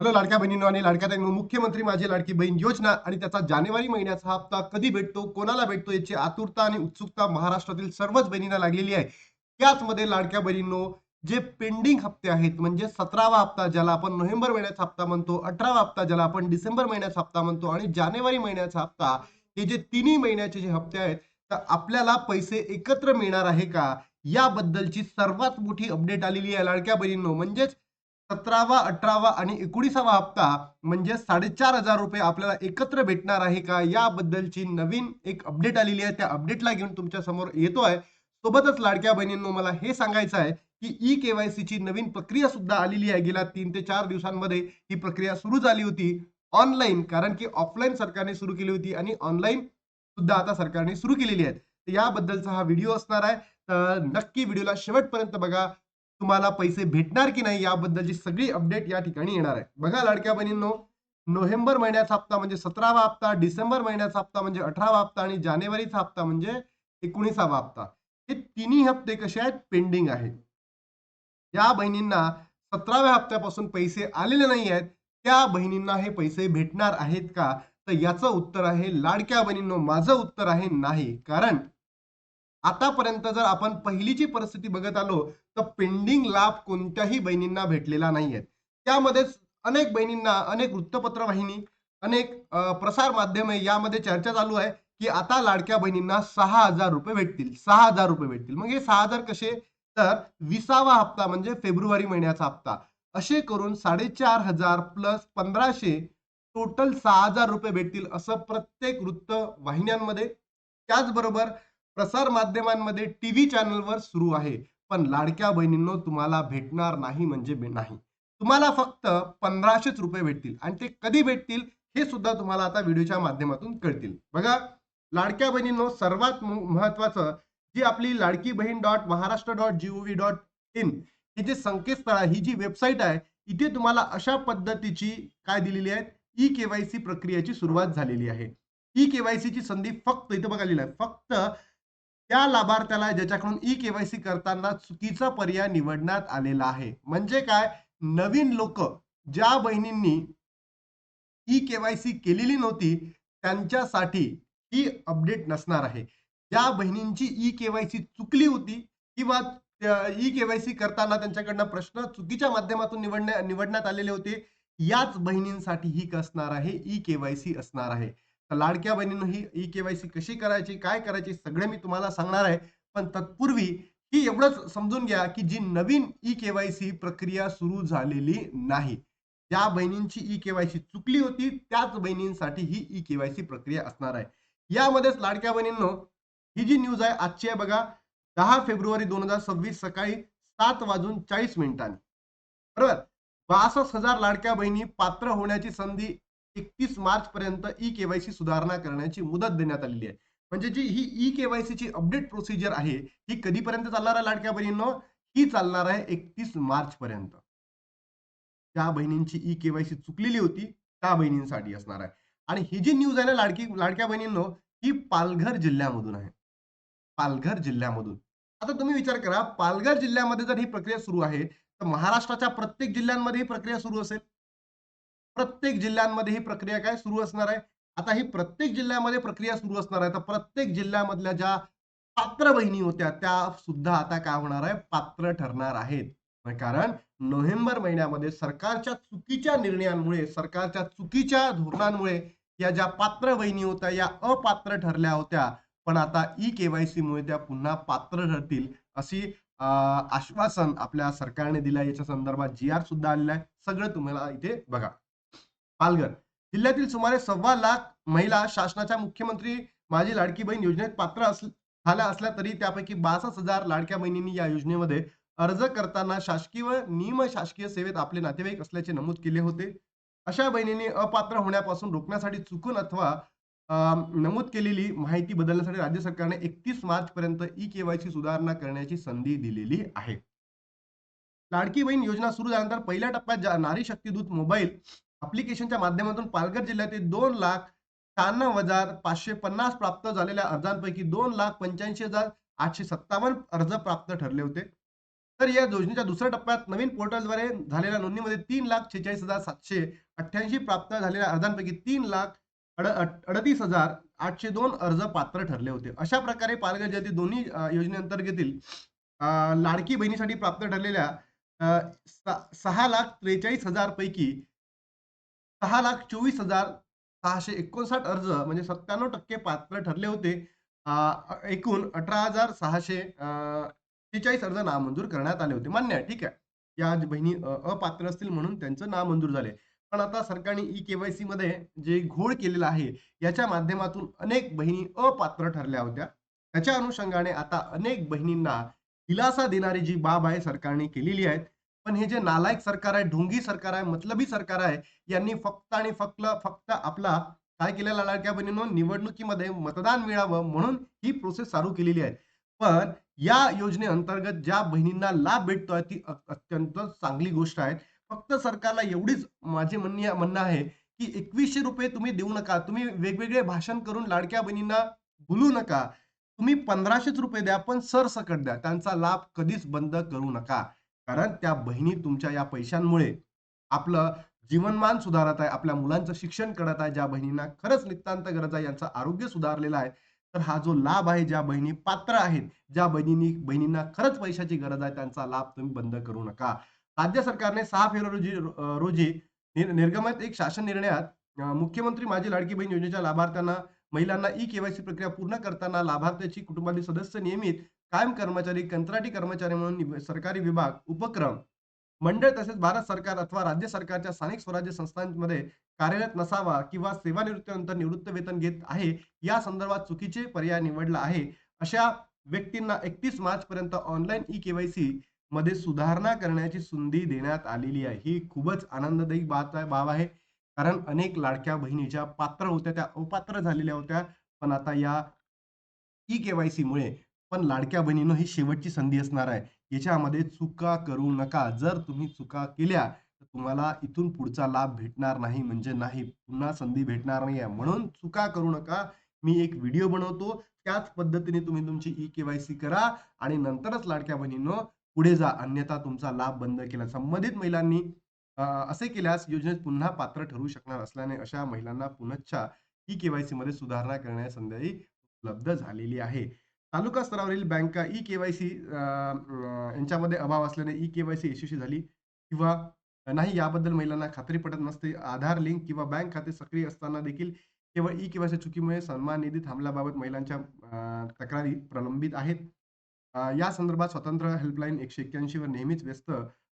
Hello लाडक्या बहिणींनो आणि लाडक्या ताईंनो, मुख्यमंत्री माझी लाडकी बहीण योजना आणि त्याचा जानेवारी महिन्याचा हप्ता कधी भेटतो, कोणाला भेटतो याची आतुरता आणि उत्सुकता महाराष्ट्रातील सर्वच बहिणींना लागलेली आहे. त्याचमध्ये लाडक्या बहिणींनो, जे पेंडिंग हप्ते आहेत म्हणजे 17वा हप्ता ज्याला आपण नोव्हेंबर महिन्याचा हप्ता म्हणतो, 18वा हप्ता ज्याला आपण डिसेंबर महिन्याचा हप्ता म्हणतो आणि जानेवारी महिन्याचा हप्ता, हे जे तिन्ही महिन्याचे जे हप्ते आहेत, तर आपल्याला पैसे एकत्र मिळणार आहे का? याबद्दलची सर्वात मोठी अपडेट आलेली आहे लाडक्या बहिणींनो. म्हणजेच 17वा, 18वा आणि 19वा हप्ता म्हणजे ₹4,500 आपल्याला एकत्र भेटणार आहे का? याबद्दलची नवीन एक अपडेट आलेली आहे. त्या अपडेटला घेऊन तुमच्या समोर येतोय. सोबतच लाडक्या बहिणींनो, मला हे सांगायचं आहे, की ई-के-वाय-सीची नवीन प्रक्रिया सुद्धा आलेली आहे. गेल्या 3 ते 4 दिवसांमध्ये ही प्रक्रिया सुरू झाली होती. ऑनलाईन, कारण की ऑफलाईन सरकारने सुरू केली होती आणि ऑनलाईन सुद्धा आता सरकारने सुरू केलेली आहे. तर याबद्दलचा हा व्हिडिओ असणार आहे. तर नक्की व्हिडिओला शेवटपर्यंत बघा. तुम्हाला पैसे भेटणार की नाही याबद्दलची सगळी अपडेट या ठिकाणी येणार आहे. बघा लाडक्या बहिणींनो, नोव्हेंबर महिन्याचा हप्ता म्हणजे 17वा हप्ता, डिसेंबर महिन्याचा हप्ता म्हणजे 18वा हप्ता आणि जानेवारीचा हप्ता म्हणजे 19वा हप्ता. हे तिन्ही हप्ते कसे आहेत? पेंडिंग आहेत. ज्या बहिणींना 17व्या हप्त्यापासून पैसे आलेले नाही आहेत, त्या बहिणींना हे पैसे भेटणार आहेत का? तर याचं उत्तर आहे लाडक्या बहिणींनो, माझं उत्तर आहे नाही. कारण आतापर्यंत जर आपण पहिलीची परिस्थिती बघत आलो, तर पेंडिंग लाभ कोणत्याही बहिणींना भेटलेला नाहीये. त्यामध्येच अनेक बहिणींना, अनेक वृत्तपत्र वाहिनी, अनेक प्रसार माध्यमे यामध्ये चर्चा चालू आहे, की आता लाडक्या बहिणींना ₹6,000 भेटतील. ₹6,000 भेटतील. मग हे 6,000 कसे? तर 20वा हप्ता म्हणजे फेब्रुवारी महिन्याचा हप्ता. असे करून 4,500 प्लस 1,500 टोटल ₹6,000 भेटतील असं प्रत्येक वृत्त वाहिन्यांमध्ये, त्याचबरोबर प्रसार माध्यमांमध्ये, टीव्ही चॅनलवर सुरू आहे. पण लाडक्या बहिणींनो, तुम्हाला भेटणार नाही म्हणजे नाही. तुम्हाला फक्त ₹1,500 भेटतील आणि ते कधी भेटतील हे सुद्धा तुम्हाला आता व्हिडिओच्या माध्यमातून कळतील. बघा लाडक्या बहिणींनो, सर्वात महत्वाचं, जी आपली लाडकी बहीण dot Maharashtra dot G O V dot in हे जे संकेतस्थळ आहे, ही जी वेबसाईट आहे, इथे तुम्हाला अशा पद्धतीची काय दिलेली आहे, ई केवायसी प्रक्रियेची सुरुवात झालेली आहे. ई केवायसीची संधी फक्त इथे बघा लिहिलंय, फक्त त्या लाभार्थ्याला ज्याच्याकडून ई केवायसी करताना चुकीचा पर्याय निवडण्यात आलेला आहे. म्हणजे काय? नवीन लोक, ज्या बहिणींनी ई केवायसी केलेली नव्हती, त्यांच्यासाठी ही अपडेट नसणार आहे. ज्या बहिणींची ई केवायसी चुकली होती किंवा ई केवायसी करताना त्यांच्याकडनं प्रश्न चुकीच्या माध्यमातून निवडण्यात आलेले होते, याच बहिणींसाठी ही असणार आहे, ई केवायसी असणार आहे. तर लाडक्या बहिणींनो, ही ई केवायसी कशी करायची, काय करायची, सगळे मी तुम्हाला सांगणार आहे. पण तत्पूर्वी ही एवढंच समजून घ्या, की जी नवीन ई केवायसी प्रक्रिया सुरू झालेली नाही. ज्या बहिणींची ई केवायसी चुकली होती, त्याच बहिणींसाठी ही ई केवायसी प्रक्रिया असणार आहे. यामध्येच लाडक्या बहिणींनो, ही जी न्यूज आहे आजची आहे बघा, 10 फेब्रुवारी 2026 सकाळी 7:40 बरोबर. 62,000 लाडक्या बहिणी पात्र होण्याची संधी, 31 मार्च पर्यंत ई केवायसी सुधारणा करण्याची मुदत देण्यात आलेली आहे. म्हणजे जी ही ई केवायसीची अपडेट प्रोसिजर आहे, ही कधीपर्यंत चालणार आहे लाडक्या बहिणींनो? ही चालणार आहे 31 मार्च पर्यंत. ज्या बहिणींची ई केवायसी चुकलेली होती, त्या बहिणींसाठी असणार आहे. आणि ही जी न्यूज आहे ना लाडक्या बहिणींनो, ही पालघर जिल्ह्यामधून आहे. पालघर जिल्ह्यामधून. आता तुम्ही विचार करा, पालघर जिल्ह्यामध्ये जर ही प्रक्रिया सुरू आहे, तर महाराष्ट्राच्या प्रत्येक जिल्ह्यांमध्ये ही प्रक्रिया सुरू असेल. प्रत्येक जिल्ह्यांमध्ये ही प्रक्रिया काय सुरू असणार आहे. आता ही प्रत्येक जिल्ह्यामध्ये प्रक्रिया सुरू असणार आहे. तर प्रत्येक जिल्ह्यामधल्या ज्या पात्र बहिणी होत्या, त्या सुद्धा आता काय होणार आहे, पात्र ठरणार आहेत. कारण नोव्हेंबर महिन्यामध्ये सरकारच्या चुकीच्या निर्णयांमुळे, सरकारच्या चुकीच्या धोरणांमुळे या ज्या पात्र बहिणी होत्या, या अपात्र ठरल्या होत्या. पण आता ई केवायसी मुळे त्या पुन्हा पात्र ठरतील, अशी आश्वासन आपल्या सरकारने दिलं. याच्या संदर्भात जी-आर सुद्धा आलेला आहे. सगळं तुम्हाला इथे बघा. पालघर जिल्ह्यातील सुमारे 2.25 लाख महिला शासनाच्या मुख्यमंत्री माझी लाडकी बहीण योजनेत पात्र झाल्या असल्या तरी त्यापैकी 62,000 लाडक्या बहिणींनी या योजनेमध्ये अर्ज करताना शासकीय व निमशासकीय सेवेत आपले नातेवाईक असल्याचे नमूद केले होते. अशा बहिणींनी अपात्र होण्यापासून रोखण्यासाठी चुकून अथवा नमूद केलेली माहिती बदलण्यासाठी राज्य सरकारने 31 मार्च पर्यंत ई केवायसी सुधारणा करण्याची संधी दिलेली आहे. लाडकी बहीण योजना सुरू झाल्यानंतर पहिल्या टप्प्यात नारी शक्ती दूत मोबाईल ऍप्लिकेशनच्या माध्यमातून पालघर जिल्ह्यातील 2,96,550 प्राप्त झालेल्या अर्जांपैकी 2,85,857 अर्ज प्राप्त ठरले होते. तर या योजनेच्या दुसऱ्या टप्प्यात नवीन पोर्टलद्वारे झालेल्या नोंदणीमध्ये 3,46,788 प्राप्त झालेल्या अर्जांपैकी 3,38,802 अर्ज पात्र ठरले होते. अशा प्रकारे पालघर जिल्ह्यातील दोन्ही योजनेअंतर्गतील लाडकी बहिणीसाठी प्राप्त ठरलेल्या 6,43,000 पैकी 6,24,659 अर्ज म्हणजे 97% पात्र ठरले होते. एकूण 18,646 अर्ज नामंजूर करण्यात आले होते. मान्य आहे, ठीक आहे. या बहिणी अपात्र असतील म्हणून त्यांचं नामंजूर झाले. पण आता सरकारने ई-के-वाय-सी मध्ये जे घोळ केलेला आहे, याच्या माध्यमातून अनेक बहिणी अपात्र ठरल्या होत्या. त्याच्या अनुषंगाने आता अनेक बहिणींना दिलासा देणारी जी बाब आहे सरकारने केलेली आहे. पण हे जे नालायक सरकार आहे, ढोंगी सरकार आहे, मतलबी सरकार आहे, यांनी फक्त आणि फक्त आपला काय केलेला लाडक्या बहिणींनो निवडणुकीमध्ये मतदान मिळावं म्हणून ही प्रोसेस चालू केलेली आहे. पण या योजनेअंतर्गत ज्या बहिणींना लाभ भेटतोय ती अत्यंत चांगली गोष्ट आहे. फक्त सरकारला एवढीच माझे म्हणणं आहे, की ₹2100 तुम्ही देऊ नका. तुम्ही वेगवेगळे भाषण करून लाडक्या बहिणींना भुलू नका. तुम्ही ₹1500 द्या, पण सरसकट द्या. त्यांचा लाभ कधीच बंद करू नका. कारण त्या बहिणी तुमच्या या पैशांमुळे आपलं जीवनमान सुधारत आहे, आपल्या मुलांचं शिक्षण करत आहे, ज्या बहिणींना खरंच नितांत गरज आहे, यांचं आरोग्य सुधारलेलं आहे. तर हा जो लाभ आहे, ज्या बहिणी पात्र आहेत, ज्या बहिणींना खरंच पैशाची गरज आहे, त्यांचा लाभ तुम्ही बंद करू नका. राज्य सरकारने 6 फेब्रुवारी रोजी निर्गमित एक शासन निर्णयात मुख्यमंत्री माझी लाडकी बहीण योजनेच्या लाभार्थ्यांना महिलांना ई-के-वाय-सी प्रक्रिया पूर्ण करताना लाभार्थ्याची कुटुंबातील सदस्य नियमित कायम कर्मचारी, कंत्राटी कर्मचारी म्हणून सरकारी विभाग, उपक्रम, मंडळ तसेच भारत सरकार अथवा राज्य सरकारच्या स्थानिक स्वराज्य संस्थांमध्ये कार्यरत नसावा किंवा सेवानिवृत्तीनंतर निवृत्त वेतन घेत आहे, या संदर्भात चुकीचे पर्याय निवडला आहे. अशा व्यक्तींना 31 मार्च पर्यंत ऑनलाईन ई-के-वाय-सी मध्ये सुधारणा करण्याची संधी देण्यात आलेली आहे. ही खूपच आनंददायी बाब आहे. कारण अनेक लाडक्या बहिणी ज्या पात्र होत्या, त्या अपात्र झालेल्या होत्या. पण आता या ई-के-वाय-सी मुळे पण लाडक्या बहिणींनो ही शेवटची संधी असणार आहे. याच्यामध्ये चुका करू नका. जर तुम्ही चुका केल्या, तर तुम्हाला इथून पुढचा लाभ भेटणार नाही म्हणजे नाही. पुन्हा संधी भेटणार नाहीये. म्हणून चुका करू नका. मी एक व्हिडिओ बनवतो. त्याच पद्धतीने तुम्ही तुमची ई-के-वाय-सी करा आणि नंतरच लाडक्या बहिणींनो पुढे जा. अन्यथा तुमचा लाभ बंद केला. संबंधित महिलांनी असे केल्यास योजनेत पुन्हा पात्र ठरू शकणार असल्याने अशा महिलांना पुनश्च ई-के-वाय-सी मध्ये सुधारणा करण्याची संधी उपलब्ध झालेली आहे. तालुका स्तरावरील बँका ई-के-वाय-सी यांच्यामध्ये अभाव असल्याने ई-के-वाय-सी यशस्वी झाली किंवा नाही याबद्दल महिलांना खात्री पटत नसते. आधार लिंक किंवा बँक खाते सक्रिय असताना देखील केवळ ई-के-वाय-सी चुकीमुळे सन्मान निधी थांबल्याबाबत महिलांच्या तक्रारी प्रलंबित आहेत. या संदर्भात स्वतंत्र हेल्पलाईन 181 वर नेहमीच व्यस्त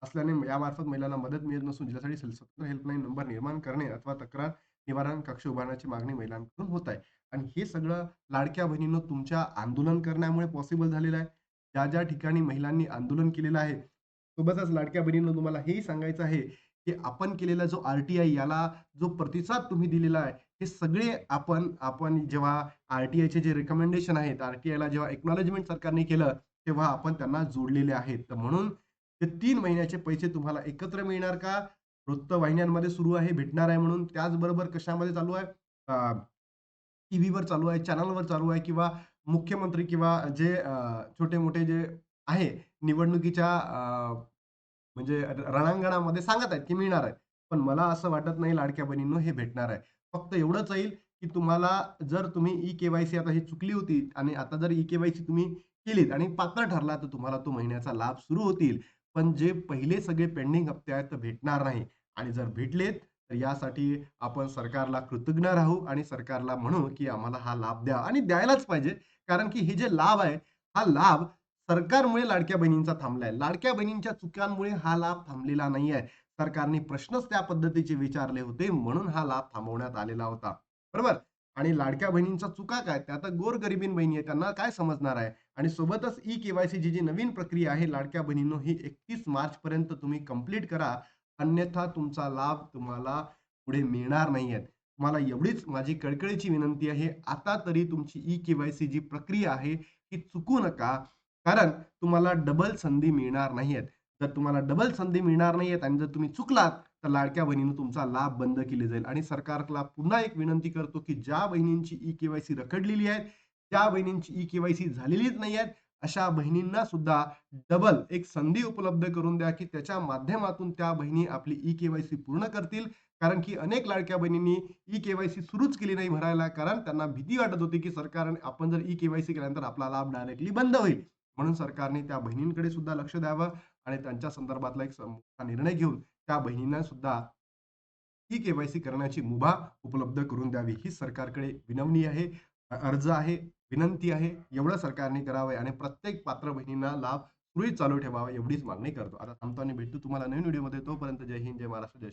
असल्याने यामार्फत महिलांना मदत मिळत नसून जिल्ह्यासाठी स्वतंत्र हेल्पलाईन नंबर निर्माण करणे अथवा तक्रार निवारण कक्ष उभारण्याची मागणी महिलांकडून होत आहे. आणि हे सगळं लाडक्या बहिणींनो तुमच्या आंदोलन करण्यामुळे पॉसिबल झालेलं आहे. ज्या ठिकाणी महिलांनी आंदोलन केलेलं आहे, सोबतच लाडक्या बहिणींनो तुम्हाला हेही सांगायचं आहे, की आपण केलेला जो आर-टी-आय याला जो प्रतिसाद तुम्ही दिलेला आहे, हे सगळे आपण जेव्हा आर-टी-आयचे जे रिकमेंडेशन आहेत, आर-टी-आयला जेव्हा एक्नॉलेजमेंट सरकारने केलं, तेव्हा आपण त्यांना जोडलेले आहेत. तर म्हणून ते 3 महिन्याचे पैसे तुम्हाला एकत्र मिळणार का? वृत्तवाहिन्यांमध्ये सुरू आहे, भेटणार आहे म्हणून. त्याचबरोबर कशामध्ये चालू आहे? टीव्हीवर चालू आहे, चॅनलवर चालू आहे किंवा मुख्यमंत्री किंवा जे छोटे-मोठे जे आहे निवडणुकीच्या म्हणजे रणांगणामध्ये सांगत आहेत, की मिळणार आहे. पण मला असं वाटत नाही लाडक्या बहिणींनो हे भेटणार आहे. फक्त एवढंच येईल, की तुम्हाला जर तुम्ही ई-के-वाय-सी आता ही चुकली होती आणि आता जर ई-के-वाय-सी तुम्ही केलीत आणि पात्र ठरला, तर तुम्हाला तो महिन्याचा लाभ सुरू होतील. पण जे पहिले सगळे पेंडिंग हप्ते आहेत, तर भेटणार नाही आणि जर भेटलेत, तर यासाठी आपण सरकारला कृतज्ञ राहू आणि सरकारला म्हणू, की आम्हाला हा लाभ द्या आणि द्यायलाच पाहिजे. कारण की हे जे लाभ आहे, हा लाभ सरकारमुळे लाडक्या बहिणींचा थांबलाय. लाडक्या बहिणींच्या चुकांमुळे हा लाभ थांबलेला नाहीये. सरकारने प्रश्नच त्या पद्धतीचे विचारले होते, म्हणून हा लाभ थांबवण्यात आलेला होता. बरोबर? आणि लाडक्या बहिणींच्या चुका काय? त्या आता गोरगरिबीण बहिणी आहेत, त्यांना काय समजणार आहे? आणि सोबतच ई-के-वाय-सी जी नवीन प्रक्रिया आहे लाडक्या बहिणींनो, ही 31 मार्चपर्यंत तुम्ही कंप्लीट करा. अन्यथा तुमचा लाभ तुम्हाला पुढे मिळणार नाहीये. तुम्हाला एवढीच माझी कळकळीची विनंती आहे, आता तरी तुमची ई-के-वाय-सी जी प्रक्रिया आहे, ती चुकू नका. कारण तुम्हाला डबल संधी मिळणार नाहीयेत. जर तुम्हाला डबल संधी मिळणार नाहीयेत आणि जर तुम्ही चुकलात, तर लाडक्या बहिणींनो तुमचा लाभ बंद केले जाईल. आणि सरकारला पुन्हा एक विनंती करतो, की ज्या बहिणींची ई-के-वाय-सी रखडलेली आहे, त्या बहिणींची ई-के-वाय-सी झालेलीच नाहीये, अशा बहिणींना सुद्धा डबल एक संधी उपलब्ध करून द्या, की त्याच्या माध्यमातून त्या बहिणी आपली ई-के-वाय-सी पूर्ण करतील. कारण की अनेक लाडक्या बहिणींनी ई-के-वाय-सी सुरूच केली नाही भरायला, कारण त्यांना भीती वाटत होती, की सरकार आपण जर ई-के-वाय-सी केल्यानंतर आपला लाभ डायरेक्टली बंद होईल. म्हणून सरकारने त्या बहिणींकडे सुद्धा लक्ष द्यावं आणि त्यांच्या संदर्भातला एक मोठा निर्णय घेऊन त्या बहिणींना सुद्धा ही के-वाय-सी करण्याची मुभा उपलब्ध करून द्यावी. ही सरकारकडे विनवणी आहे, अर्ज आहे, विनंती आहे. एवढं सरकारने करावं आणि प्रत्येक पात्र बहिणींना लाभ सुरळीत चालू ठेवावा एवढीच मागणी करतो. आता थांबतो आणि भेटतो तुम्हाला नवीन व्हिडिओमध्ये. तोपर्यंत जय हिंद, जय महाराष्ट्र, जय